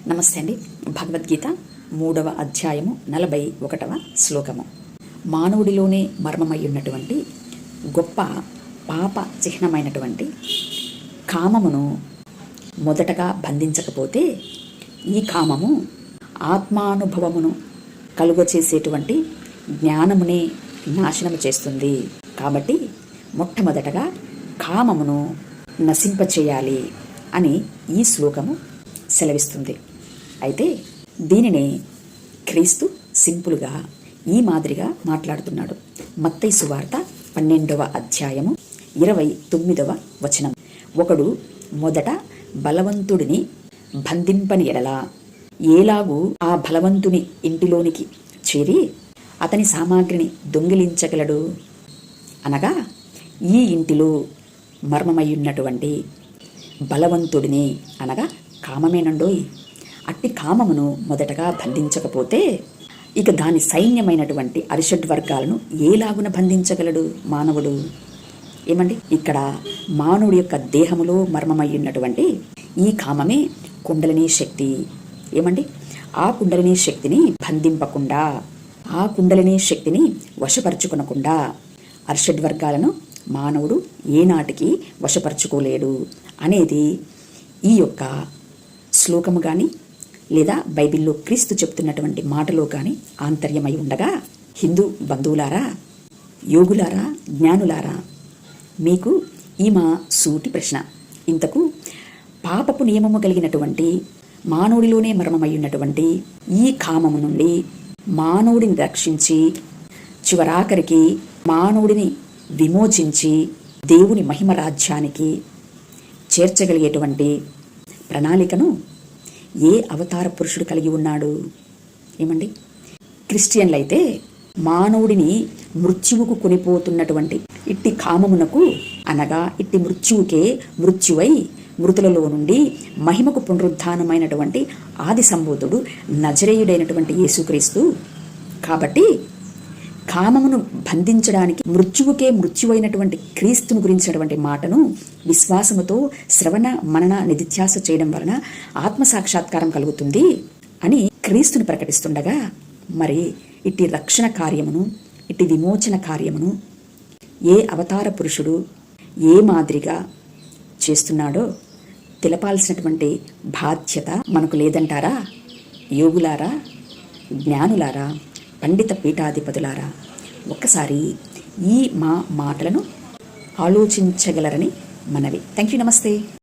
నమస్తే అండి. భగవద్గీత 3వ అధ్యాయము 41వ శ్లోకము. మానవుడిలోనే మర్మమయ్యున్నటువంటి గొప్ప పాప చిహ్నమైనటువంటి కామమును మొదటగా బంధించకపోతే ఈ కామము ఆత్మానుభవమును కలుగచేసేటువంటి జ్ఞానమునే నాశనము చేస్తుంది. కాబట్టి మొట్టమొదటగా కామమును నశింపచేయాలి అని ఈ శ్లోకము సెలవిస్తుంది. అయితే దీనినే క్రీస్తు సింపుల్గా ఈ మాదిరిగా మాట్లాడుతున్నాడు. మత్తయి సువార్త 12వ అధ్యాయము 29వ వచనం. ఒకడు మొదట బలవంతుడిని బంధింపని ఎడల ఏలాగూ ఆ బలవంతుని ఇంటిలోనికి చేరి అతని సామాగ్రిని దొంగిలించగలడు. అనగా ఈ ఇంటిలో మర్మమయ్యున్నటువంటి బలవంతుడిని అనగా కామమేనండోయ్. అట్టి కామమును మొదటగా బంధించకపోతే ఇక దాని సైన్యమైనటువంటి అరిషడ్ వర్గాలను ఏలాగున బంధించగలడు మానవుడు? ఏమండి, ఇక్కడ మానవుడి యొక్క దేహములో మర్మమయ్యున్నటువంటి ఈ కామమే కుండలిని శక్తి. ఏమండి, ఆ కుండలిని శక్తిని బంధింపకుండా, ఆ కుండలిని శక్తిని వశపరుచుకొనకుండా అరిషడ్ వర్గాలను మానవుడు ఏనాటికి వశపరుచుకోలేడు అనేది ఈ యొక్క శ్లోకము కానీ లేదా బైబిల్లో క్రీస్తు చెప్తున్నటువంటి మాటలో కానీ ఆంతర్యమై ఉండగా, హిందూ బంధువులారా, యోగులారా, జ్ఞానులారా, మీకు ఈ మా సూటి ప్రశ్న. ఇంతకు పాపపు నియమము కలిగినటువంటి మానవుడిలోనే మర్మమయ్యున్నటువంటి ఈ కామము నుండి మానవుడిని రక్షించి చివరాఖరికి మానవుడిని విమోచించి దేవుని మహిమ రాజ్యానికి చేర్చగలిగేటువంటి ప్రణాళికను ఏ అవతార పురుషుడు కలిగి ఉన్నాడు? ఏమండి, క్రిస్టియన్లైతే మానవుడిని మృత్యువుకు కొనిపోతున్నటువంటి ఇట్టి కామమునకు అనగా ఇట్టి మృత్యువుకే మృత్యువై మృతులలో నుండి మహిమకు పునరుద్ధానమైనటువంటి ఆది సంబోధుడు నజరేయుడైనటువంటి యేసుక్రీస్తు. కాబట్టి కామమును బంధించడానికి మృత్యువుకే మృత్యువైనటువంటి క్రీస్తును గురించినటువంటి మాటను విశ్వాసముతో శ్రవణ మనన నిధిధ్యాస చేయడం వలన ఆత్మసాక్షాత్కారం కలుగుతుంది అని క్రీస్తుని ప్రకటిస్తుండగా, మరి ఇట్టి రక్షణ కార్యమును, ఇట్టి విమోచన కార్యమును ఏ అవతార పురుషుడు ఏ మాదిరిగా చేస్తున్నాడో తెలపాల్సినటువంటి బాధ్యత మనకు లేదంటారా? యోగులారా, జ్ఞానులారా, పండిత పీఠాధిపతులారా, ఒక్కసారి ఈ మా మాటలను ఆలోచించగలరని మనవి. Thank you. నమస్తే.